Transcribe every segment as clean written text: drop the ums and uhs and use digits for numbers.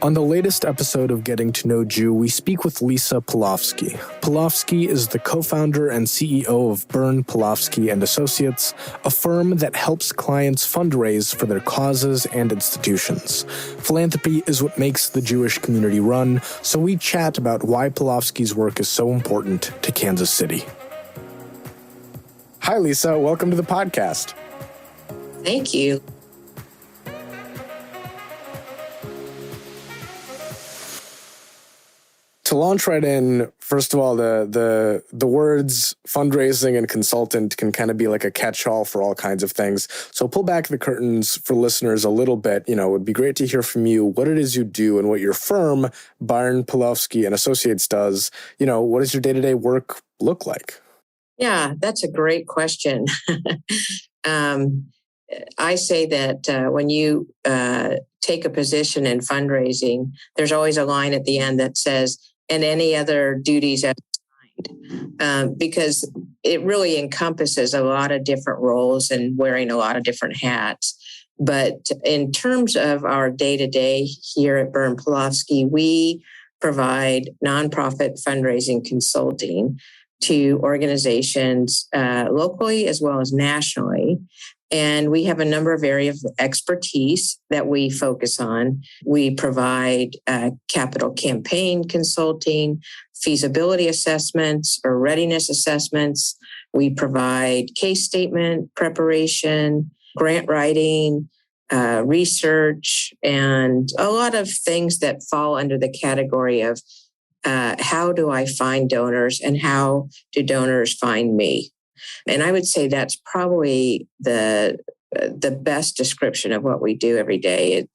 On the latest episode of Getting to Know Jew, we speak with Lisa Pelofsky. Pelofsky is the co-founder and CEO of Byrne, Pelofsky and Associates, a firm that helps clients fundraise for their causes and institutions. Philanthropy is what makes the Jewish community run, so we chat about why Pelofsky's work is so important to Kansas City. Hi, Lisa. Welcome to the podcast. Thank you. To launch right in, first of all, the words fundraising and consultant can kind of be like a catch-all for all kinds of things. So pull back the curtains for listeners a little bit. It would be great to hear from you what it is you do and what your firm, Byrne, Pelofsky and Associates, does. What does your day-to-day work look like? Yeah, that's a great question. I say that when you take a position in fundraising, there's always a line at the end that says, and any other duties as assigned, because it really encompasses a lot of different roles and wearing a lot of different hats. But in terms of our day-to-day here at Byrne Pelofsky, we provide nonprofit fundraising consulting to organizations locally as well as nationally. And we have a number of areas of expertise that we focus on. We provide capital campaign consulting, feasibility assessments or readiness assessments. We provide case statement preparation, grant writing, research, and a lot of things that fall under the category of how do I find donors and how do donors find me? And I would say that's probably the best description of what we do every day.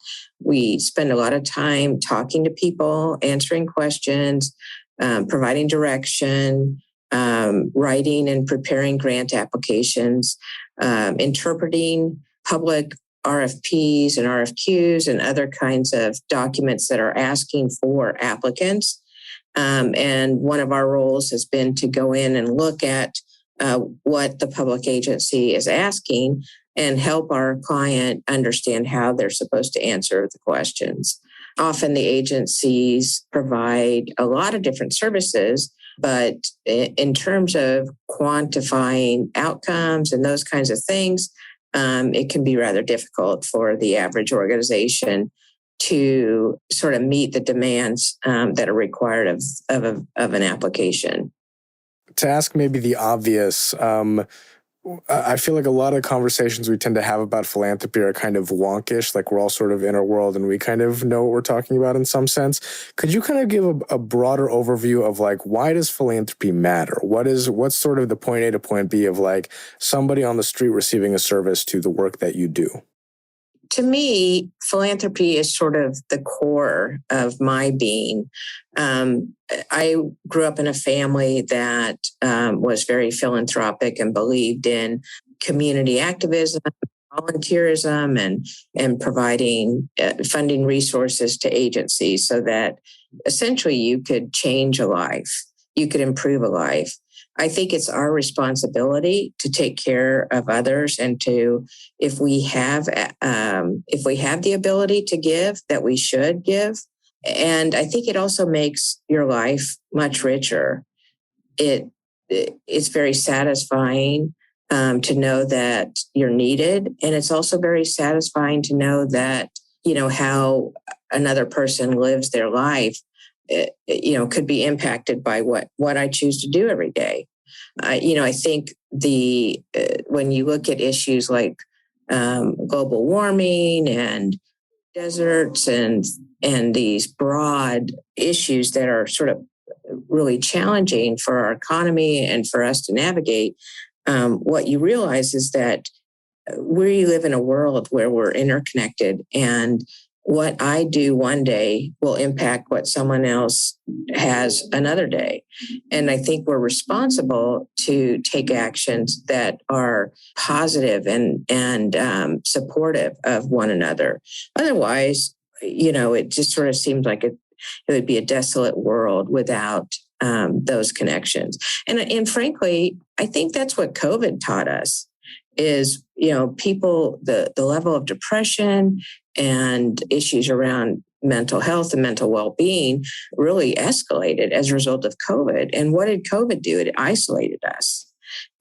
We spend a lot of time talking to people, answering questions, providing direction, writing and preparing grant applications, interpreting public RFPs and RFQs and other kinds of documents that are asking for applicants. And one of our roles has been to go in and look at what the public agency is asking and help our client understand how they're supposed to answer the questions. Often the agencies provide a lot of different services, but in terms of quantifying outcomes and those kinds of things, it can be rather difficult for the average organization to sort of meet the demands that are required of an application. To ask maybe the obvious, I feel like a lot of conversations we tend to have about philanthropy are kind of wonkish, like we're all sort of in our world and we kind of know what we're talking about in some sense. Could you kind of give a broader overview of like, why does philanthropy matter? What's sort of the point A to point B of like somebody on the street receiving a service to the work that you do? To me, philanthropy is sort of the core of my being. I grew up in a family that was very philanthropic and believed in community activism, volunteerism, and providing funding resources to agencies so that essentially you could change a life, you could improve a life. I think it's our responsibility to take care of others and to, if we have the ability to give, that we should give. And I think it also makes your life much richer. It's very satisfying to know that you're needed. And it's also very satisfying to know that, how another person lives their life could be impacted by what I choose to do every day. I think when you look at issues like global warming and deserts and these broad issues that are sort of really challenging for our economy and for us to navigate, what you realize is that we live in a world where we're interconnected, and what I do one day will impact what someone else has another day. And I think we're responsible to take actions that are positive and supportive of one another. Otherwise, it just sort of seems like it would be a desolate world without those connections. And frankly, I think that's what COVID taught us is, people, the level of depression and issues around mental health and mental well-being really escalated as a result of COVID. And what did COVID do? It isolated us.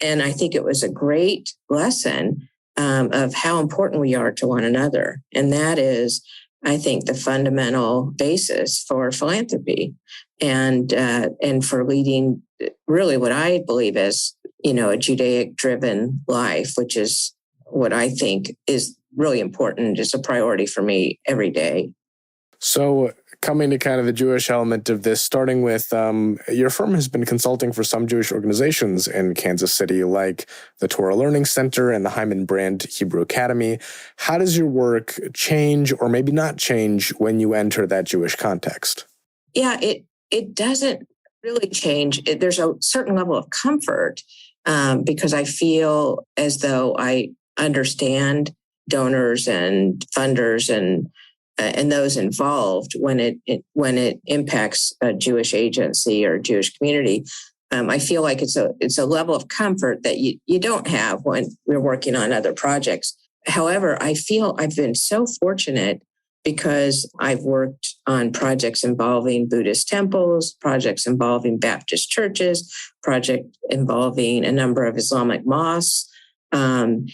And I think it was a great lesson of how important we are to one another. And that is, I think, the fundamental basis for philanthropy and for leading really what I believe is, a Judaic-driven life, which is what I think is really important, is a priority for me every day. So coming to kind of the Jewish element of this, starting with your firm has been consulting for some Jewish organizations in Kansas City, like the Torah Learning Center and the Hyman Brand Hebrew Academy. How does your work change or maybe not change when you enter that Jewish context? Yeah, it doesn't really change. There's a certain level of comfort because I feel as though I understand donors and funders and those involved when it impacts a Jewish agency or a Jewish community. I feel like it's a level of comfort that you don't have when we're working on other projects. However, I feel I've been so fortunate because I've worked on projects involving Buddhist temples, projects involving Baptist churches, project involving a number of Islamic mosques. And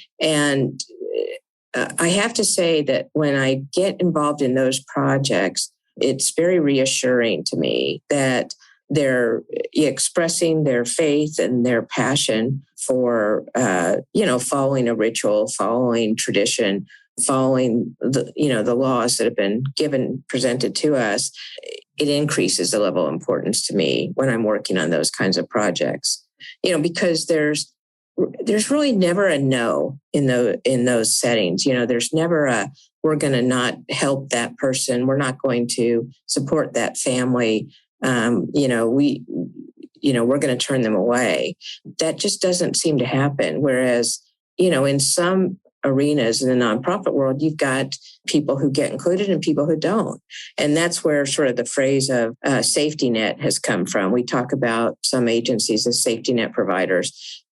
I have to say that when I get involved in those projects, it's very reassuring to me that they're expressing their faith and their passion for, following a ritual, following tradition, following the laws that have been presented to us. It increases the level of importance to me when I'm working on those kinds of projects, because there's really never a no in those settings. There's never we're going to not help that person. We're not going to support that family. We're going to turn them away. That just doesn't seem to happen. Whereas, in some arenas in the nonprofit world, you've got people who get included and people who don't. And that's where sort of the phrase of safety net has come from. We talk about some agencies as safety net providers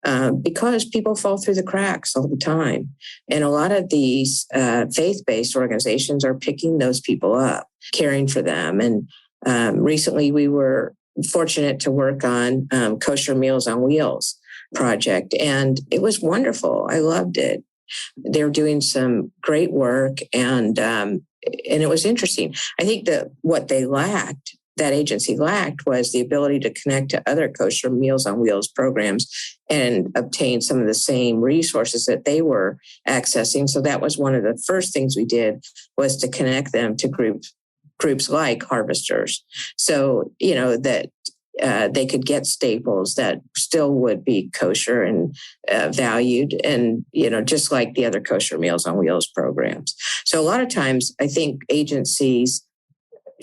because people fall through the cracks all the time. And a lot of these faith-based organizations are picking those people up, caring for them. And recently we were fortunate to work on Kosher Meals on Wheels project. And it was wonderful. I loved it. They're doing some great work, and it was interesting. I think that what that agency lacked, was the ability to connect to other Kosher Meals on Wheels programs and obtain some of the same resources that they were accessing. So that was one of the first things we did, was to connect them to groups like Harvesters. So, that they could get staples that still would be kosher and valued, and just like the other Kosher Meals on Wheels programs. So a lot of times, I think agencies,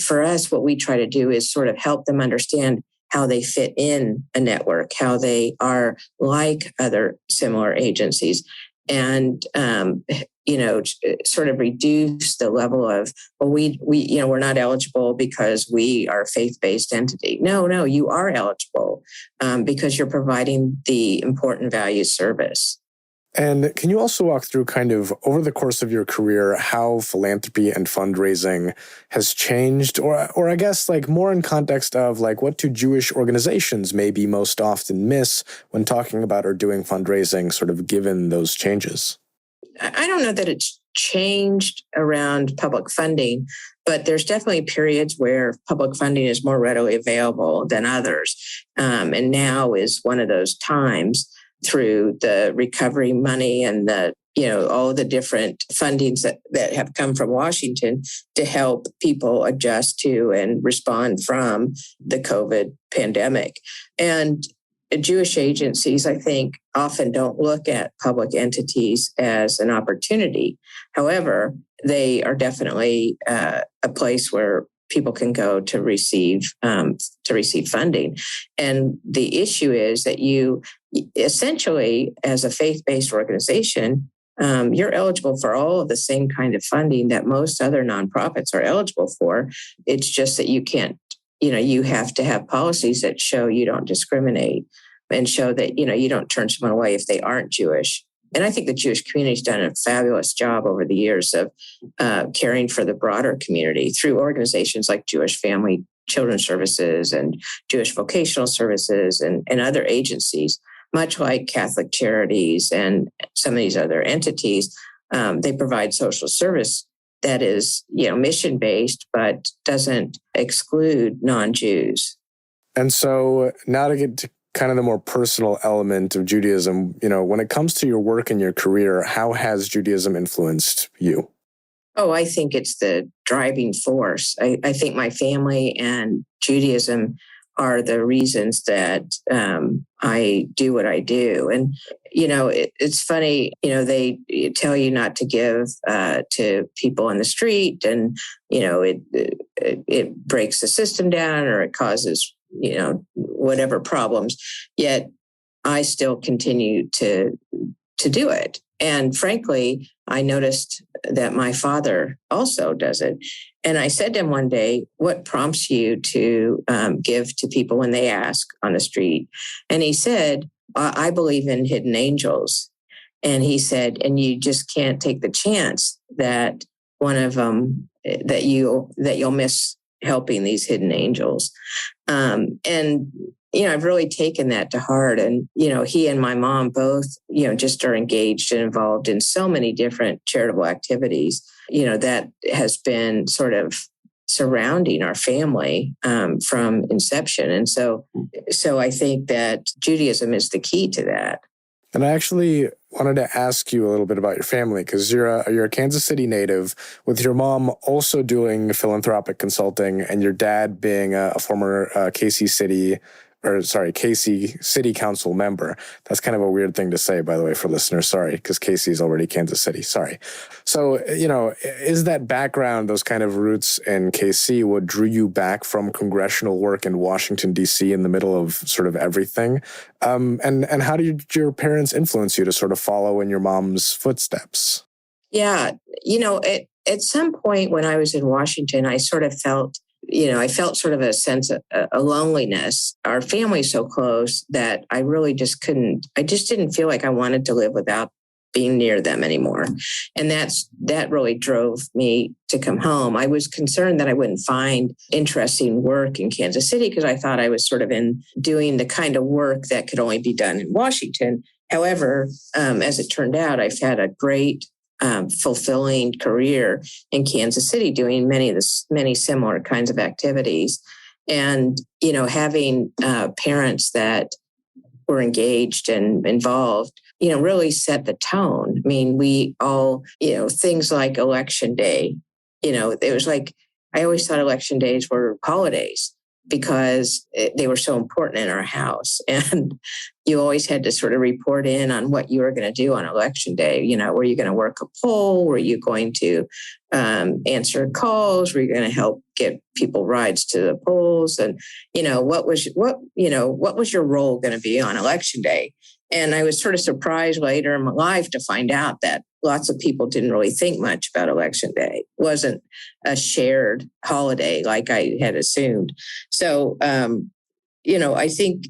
for us, what we try to do is sort of help them understand how they fit in a network, how they are like other similar agencies, and sort of reduce the level of, we're not eligible because we are a faith-based entity. No, you are eligible because you're providing the important value service. And can you also walk through kind of over the course of your career how philanthropy and fundraising has changed, or I guess like more in context of like what do Jewish organizations maybe most often miss when talking about or doing fundraising, sort of given those changes? I don't know that it's changed around public funding, but there's definitely periods where public funding is more readily available than others. And now is one of those times, through the recovery money and all the different fundings that have come from Washington to help people adjust to and respond from the COVID pandemic. And Jewish agencies, I think, often don't look at public entities as an opportunity. However, they are definitely a place where people can go to receive funding. And the issue is that you essentially, as a faith-based organization, you're eligible for all of the same kind of funding that most other nonprofits are eligible for. It's just that you can't, you have to have policies that show you don't discriminate and show that, you don't turn someone away if they aren't Jewish. And I think the Jewish community's done a fabulous job over the years of caring for the broader community through organizations like Jewish Family Children's Services and Jewish Vocational Services and other agencies, much like Catholic Charities and some of these other entities. They provide social service that is, mission-based, but doesn't exclude non-Jews. And so now to get to kind of the more personal element of Judaism, when it comes to your work and your career, how has Judaism influenced you? Oh, I think it's the driving force. I think my family and Judaism are the reasons that I do what I do. And, it's funny, they tell you not to give to people on the street, and, it breaks the system down, or it causes, whatever problems. Yet I still continue to do it. And frankly, I noticed that my father also does it. And I said to him one day, what prompts you to give to people when they ask on the street? And he said, I believe in hidden angels. And he said, and you just can't take the chance that one of them, that you'll miss helping these hidden angels. And I've really taken that to heart. And, he and my mom both, just are engaged and involved in so many different charitable activities, that has been sort of surrounding our family from inception. And so I think that Judaism is the key to that. And I actually wanted to ask you a little bit about your family, because you're a Kansas City native, with your mom also doing philanthropic consulting and your dad being a former KC City Council member. That's kind of a weird thing to say, by the way, for listeners. Sorry, because KC is already Kansas City. Sorry. So, is that background, those kind of roots in KC, what drew you back from congressional work in Washington, D.C. in the middle of sort of everything? And how did your parents influence you to sort of follow in your mom's footsteps? Yeah. At some point when I was in Washington, I sort of felt sort of a sense of a loneliness. Our family's so close that I really just didn't feel like I wanted to live without being near them anymore. And that really drove me to come home. I was concerned that I wouldn't find interesting work in Kansas City, because I thought I was sort of doing the kind of work that could only be done in Washington. However, as it turned out, I've had a great fulfilling career in Kansas City, doing many similar kinds of activities. And, having parents that were engaged and involved, really set the tone. I mean, we all, things like Election Day, it was like, I always thought Election Days were holidays because they were so important in our house. And you always had to sort of report in on what you were going to do on Election Day. Were you going to work a poll? Were you going to answer calls? Were you going to help get people rides to the polls? And, what was your role going to be on Election Day? And I was sort of surprised later in my life to find out that lots of people didn't really think much about Election Day. It wasn't a shared holiday like I had assumed. So, I think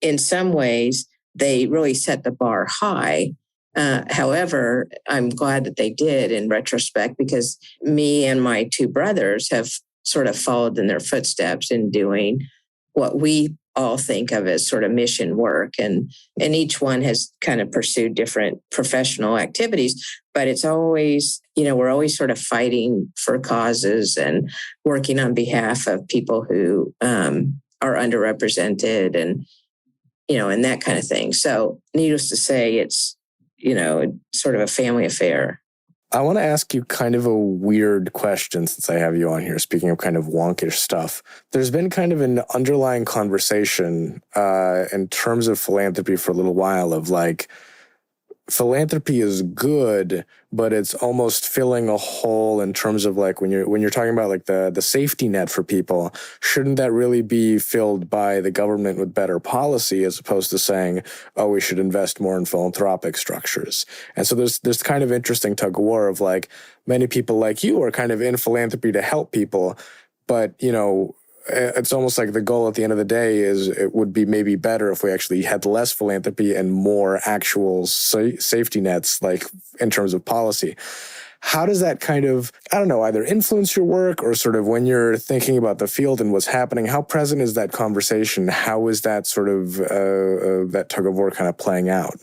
in some ways they really set the bar high. However, I'm glad that they did in retrospect, because me and my two brothers have sort of followed in their footsteps in doing what we all think of as sort of mission work. And each one has kind of pursued different professional activities, but it's always, we're always sort of fighting for causes and working on behalf of people who are underrepresented and that kind of thing. So needless to say, it's, sort of a family affair. I want to ask you kind of a weird question since I have you on here, speaking of kind of wonkish stuff. There's been kind of an underlying conversation in terms of philanthropy for a little while of like, philanthropy is good, but it's almost filling a hole in terms of like when you're talking about like the safety net for people, shouldn't that really be filled by the government with better policy as opposed to saying, oh, we should invest more in philanthropic structures? And so there's kind of interesting tug of war of like many people like you are kind of in philanthropy to help people, but it's almost like the goal at the end of the day is it would be maybe better if we actually had less philanthropy and more actual safety nets, like in terms of policy. How does that kind of, I don't know, either influence your work or sort of when you're thinking about the field and what's happening, how present is that conversation? How is that sort of, that tug of war kind of playing out?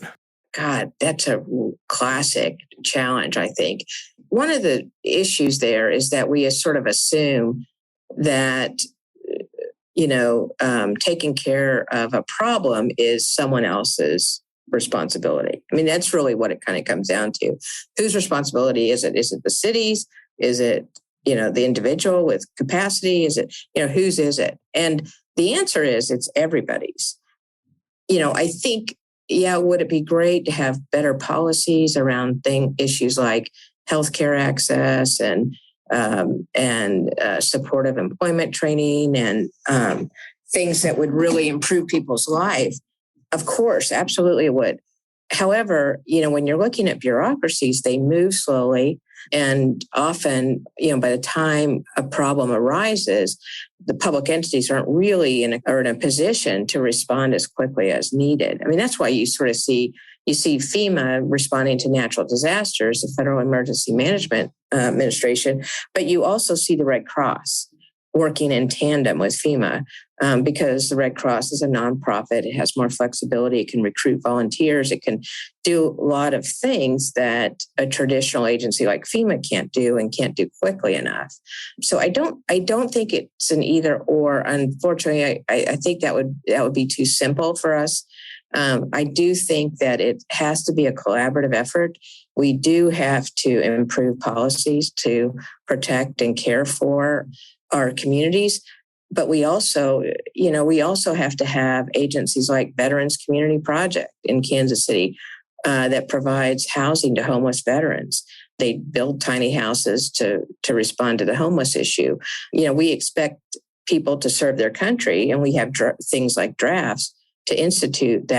God, that's a classic challenge, I think. One of the issues there is that we sort of assume that, taking care of a problem is someone else's responsibility. I mean, that's really what it kind of comes down to. Whose responsibility is it? Is it the city's? Is it, the individual with capacity? Is it, whose is it? And the answer is it's everybody's. I think, would it be great to have better policies around issues like healthcare access and supportive employment training and things that would really improve people's life? Of course, absolutely it would. However, when you're looking at bureaucracies, they move slowly. And often, by the time a problem arises, the public entities aren't really in a position to respond as quickly as needed. I mean, that's why you sort of see FEMA responding to natural disasters, the Federal Emergency Management Administration, but you also see the Red Cross working in tandem with FEMA because the Red Cross is a nonprofit. It has more flexibility. It can recruit volunteers. It can do a lot of things that a traditional agency like FEMA can't do and can't do quickly enough. So I don't think it's an either or. Unfortunately, I think that would be too simple for us. I do think that it has to be a collaborative effort. We do have to improve policies to protect and care for our communities. But we also have to have agencies like Veterans Community Project in Kansas City that provides housing to homeless veterans. They build tiny houses to respond to the homeless issue. We expect people to serve their country, and we have things like drafts to institute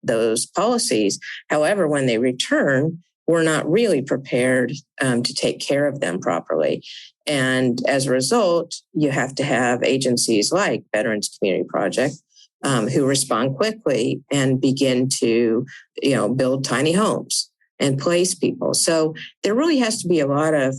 those policies. However, when they return, we're not really prepared to take care of them properly. And as a result, you have to have agencies like Veterans Community Project who respond quickly and begin to, build tiny homes and place people. So there really has to be a lot of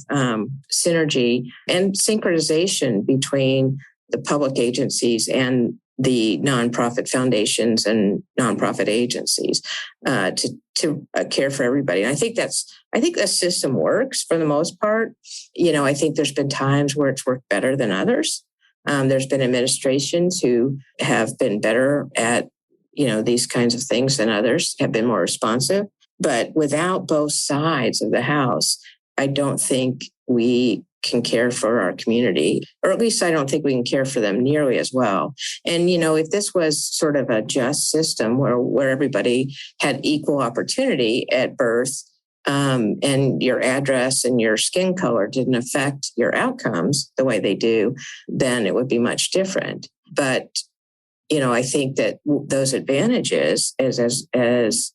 synergy and synchronization between the public agencies and the nonprofit foundations and nonprofit agencies to care for everybody. And I think that system works for the most part. I think there's been times where it's worked better than others. There's been administrations who have been better at, these kinds of things than others, have been more responsive. But without both sides of the house, I don't think we can care for our community, or at least I don't think we can care for them nearly as well. And, if this was sort of a just system where everybody had equal opportunity at birth, and your address and your skin color didn't affect your outcomes the way they do, then it would be much different. But, I think that those advantages, as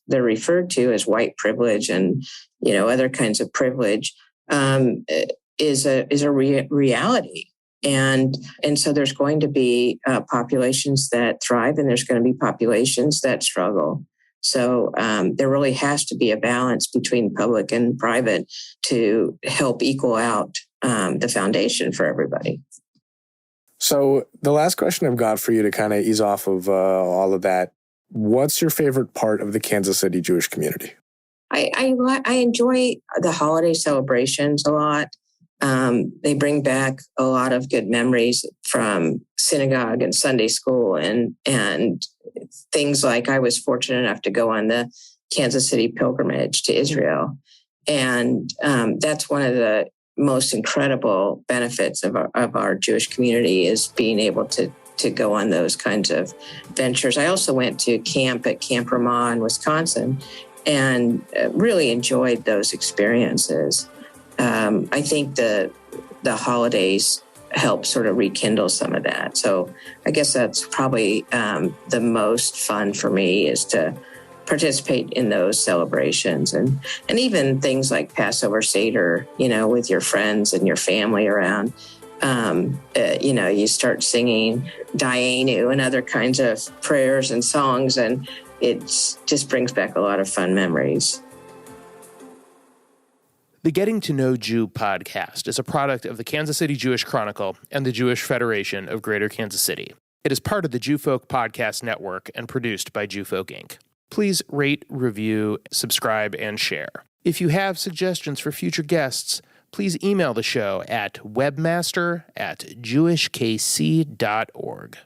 they're referred to as white privilege and, other kinds of privilege, is a reality. And so there's going to be populations that thrive, and there's going to be populations that struggle. So there really has to be a balance between public and private to help equal out the foundation for everybody. So the last question I've got for you to kind of ease off of all of that, what's your favorite part of the Kansas City Jewish community? I enjoy the holiday celebrations a lot. They bring back a lot of good memories from synagogue and Sunday school and things like I was fortunate enough to go on the Kansas City pilgrimage to Israel. And that's one of the most incredible benefits of our Jewish community is being able to go on those kinds of ventures. I also went to camp at Camp Ramah in Wisconsin and really enjoyed those experiences. I think the holidays help sort of rekindle some of that. So I guess that's probably the most fun for me is to participate in those celebrations and even things like Passover Seder, with your friends and your family around. You start singing Dayenu and other kinds of prayers and songs, and it just brings back a lot of fun memories. The Getting to Know Jew podcast is a product of the Kansas City Jewish Chronicle and the Jewish Federation of Greater Kansas City. It is part of the Jewfolk Podcast Network and produced by Jewfolk Inc. Please rate, review, subscribe, and share. If you have suggestions for future guests, please email the show at webmaster@jewishkc.org.